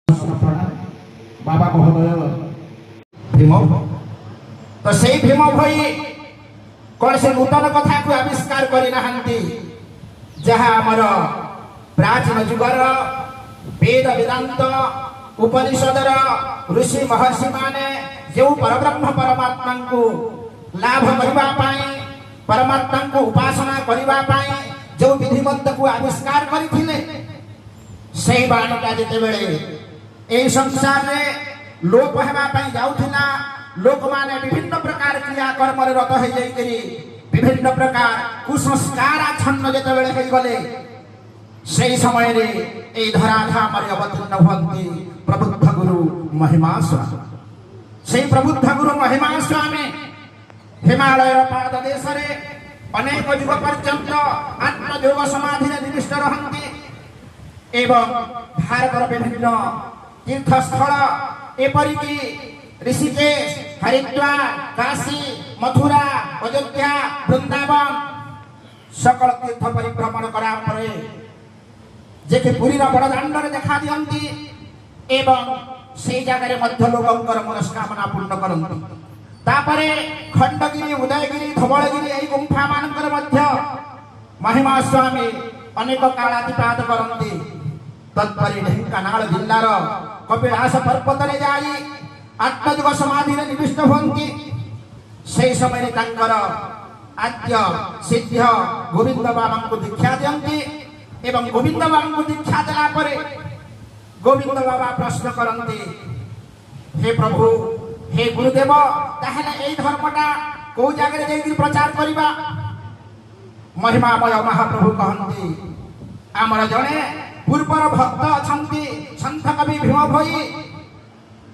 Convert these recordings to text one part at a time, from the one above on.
बाबा महोदय भीम तो से भीम भई कौन से नूतन कथा को आविष्कार करना जहाँ आमर प्राचीन जुगर वेद वेदांत उपनिषदर ऋषि महर्षि माने जो परब्रह्म परमात्मा को लाभ करने परमात्मा को उपासना करने जो विधिमत को आविष्कार करथिले से बाणीटा जिते बेले ए संसार में लोप होगा जाऊला लोक माने विभिन्न प्रकार क्रियाकर्म रत हो जाइकरी विभिन्न प्रकार कुसंस्कार आच्छन्न जिते बेले हो गले से समय रे ए धराधाम अवतीर्ण होती प्रबुद्ध गुरु महिमा स्वामी से प्रबुद्ध गुरु महिमा स्वामी हिमालय पाद देश रे अनेक युग पर्यंत आत्मयोग समाधि निविष्ट रहती एवं भारत विभिन्न तीर्थस्थल एपरिकी ऋषिकेश हरिद्वार काशी मथुरा अयोध्या वृंदावन सकल तीर्थ परिभ्रमण करा परे जे कि पुरी बड़दाण्ड देखा दियंती एवं से जगह मध्य लोकंकर मनस्कामना पूर्ण करंती तापरे खंडगिरी उदयगिरी धवलगिरी एई गुंफा मानकर मध्य महिमा स्वामी अनेक कालातिपात करंती तत्परि ढेंकानाल जिल्लार कपिलास पर्वत रे जाई आत्मयोग समाधि रे निविष्ट होंती से समय तांकर आद्य सिद्ध गोविंद बाबा को दीक्षा दियंती एवं गोविंद बाबा को दीक्षा देला परे गोविंद बाबा प्रश्न करंती हे प्रभु हे गुरुदेव ताहले एई धर्मटा को जगह जे प्रचार करिबा महिमामय महाप्रभु कहंती आमर जणे पूर्वर भक्त अछंती संत कवि भीम भई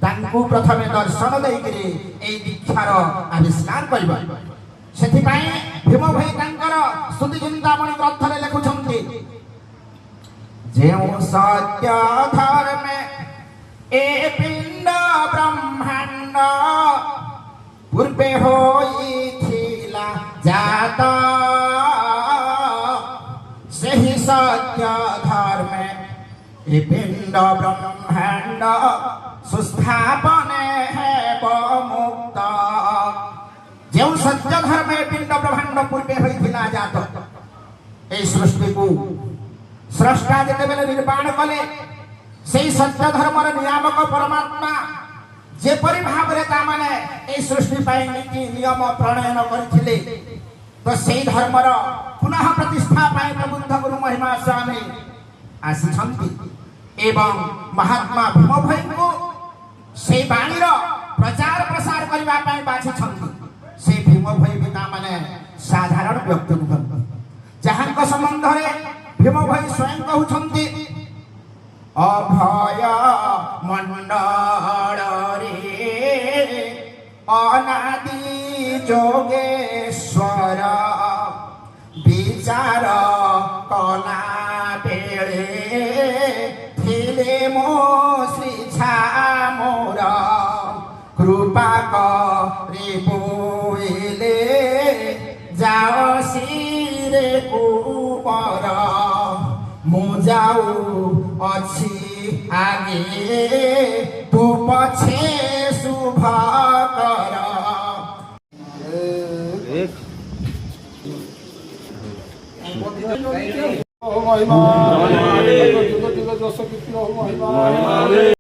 तांकु प्रथमे दर्शन देइकरी एई दीक्षार आविष्कार करिबा सेथि पई भीम भई तांकर स्तुति चिंतामणि ग्रंथ रे लेखुछंती जेउ सत्य धर्म ए पिंड ब्रह्मांड पूर्वे होई थिला जाता सही सत्य धर्म ए पिंड ब्रह्मांड सुस्थापन है मुक्त जो सत्य धर्म ए पिंड ब्रह्मांड पूर्वे होई थिला जाता ए सृष्टि को स्रष्टा जेते बेले निर्माण कले से सत्य धर्म नियामक परमात्मा जेपरि भाव रे ता माने ए सृष्टि पाई नीति नियम प्रणयन करथिले तो से धर्म पुनः प्रतिष्ठा पाई प्रबुद्ध गुरु महिमा स्वामी आसी एवं महात्मा भीम भई को से बाणी प्रचार प्रसार करबा पाई बाछि से भीम भई बिना माने साधारण व्यक्ति नुहं जहां को संबंध रे भीम भई स्वयं कहउछंती अभय मंडल रे अनादि जोगेश्वर विचार कला बेले थिले मो श्री छामोर कृपा करे बोइले जाओ सिरे ऊपर मु जाऊ अच्छी आगे तू पछे शुभ कर महिमा